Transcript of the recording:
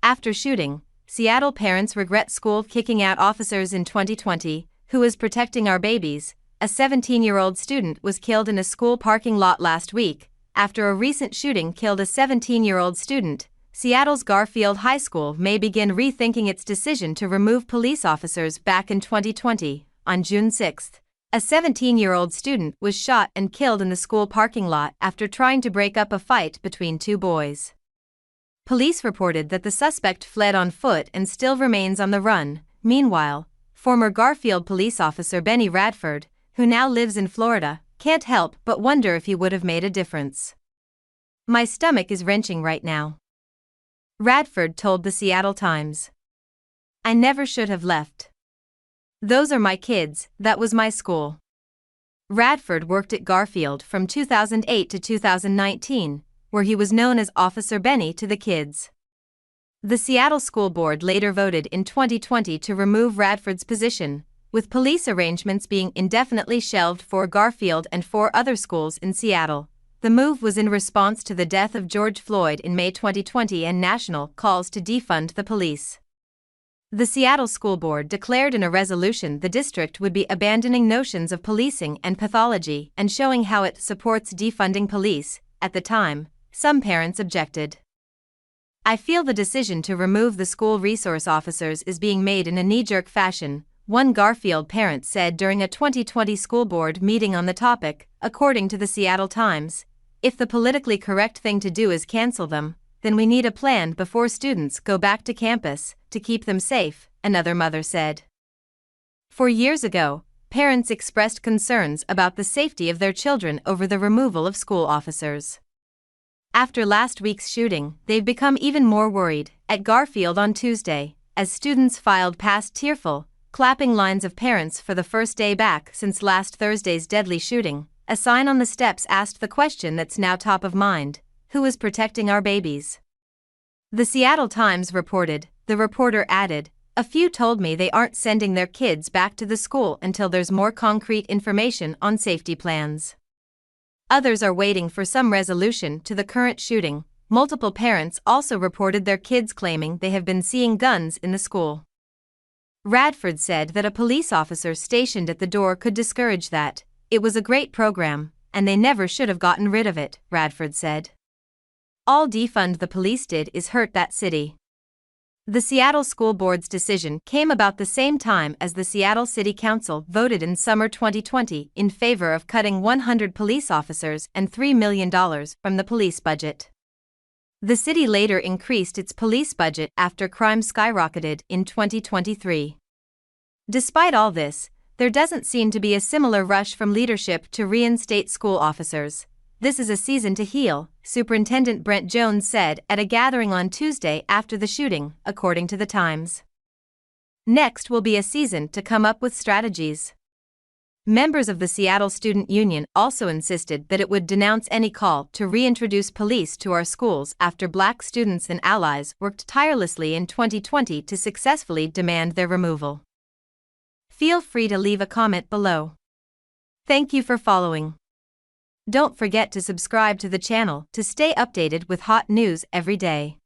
After shooting, Seattle parents regret school kicking out officers in 2020. Who is protecting our babies? A 17-year-old student was killed in a school parking lot last week, after a recent shooting killed a 17-year-old student. Seattle's Garfield High School may begin rethinking its decision to remove police officers. Back in 2020, on June 6, a 17-year-old student was shot and killed in the school parking lot after trying to break up a fight between two boys. Police reported that the suspect fled on foot and still remains on the run. Meanwhile, former Garfield police officer Benny Radford, who now lives in Florida, can't help but wonder if he would have made a difference. "My stomach is wrenching right now," Radford told the Seattle Times. "I never should have left. Those are my kids, that was my school." Radford worked at Garfield from 2008 to 2019, where he was known as Officer Benny to the kids. The Seattle School Board later voted in 2020 to remove Radford's position, with police arrangements being indefinitely shelved for Garfield and 4 other schools in Seattle. The move was in response to the death of George Floyd in May 2020 and national calls to defund the police. The Seattle School Board declared in a resolution the district would be abandoning notions of policing and pathology and showing how it supports defunding police. At the time, some parents objected. "I feel the decision to remove the school resource officers is being made in a knee-jerk fashion," one Garfield parent said during a 2020 school board meeting on the topic. According to the Seattle Times, "If the politically correct thing to do is cancel them, then we need a plan before students go back to campus, to keep them safe," another mother said. 4 years ago, parents expressed concerns about the safety of their children over the removal of school officers. After last week's shooting, they've become even more worried. At Garfield on Tuesday, as students filed past tearful, clapping lines of parents for the first day back since last Thursday's deadly shooting, a sign on the steps asked the question that's now top of mind: who is protecting our babies? The Seattle Times reported. The reporter added, "A few told me they aren't sending their kids back to the school until there's more concrete information on safety plans. Others are waiting for some resolution to the current shooting." Multiple parents also reported their kids claiming they have been seeing guns in the school. Radford said that a police officer stationed at the door could discourage that. "It was a great program, and they never should have gotten rid of it," Radford said. "All defund the police did is hurt that city." The Seattle School Board's decision came about the same time as the Seattle City Council voted in summer 2020 in favor of cutting 100 police officers and $3 million from the police budget. The city later increased its police budget after crime skyrocketed in 2023. Despite all this, there doesn't seem to be a similar rush from leadership to reinstate school officers. "This is a season to heal," Superintendent Brent Jones said at a gathering on Tuesday after the shooting, according to the Times. "Next will be a season to come up with strategies." Members of the Seattle Student Union also insisted that it would denounce any call to reintroduce police to our schools after Black students and allies worked tirelessly in 2020 to successfully demand their removal. Feel free to leave a comment below. Thank you for following. Don't forget to subscribe to the channel to stay updated with hot news every day.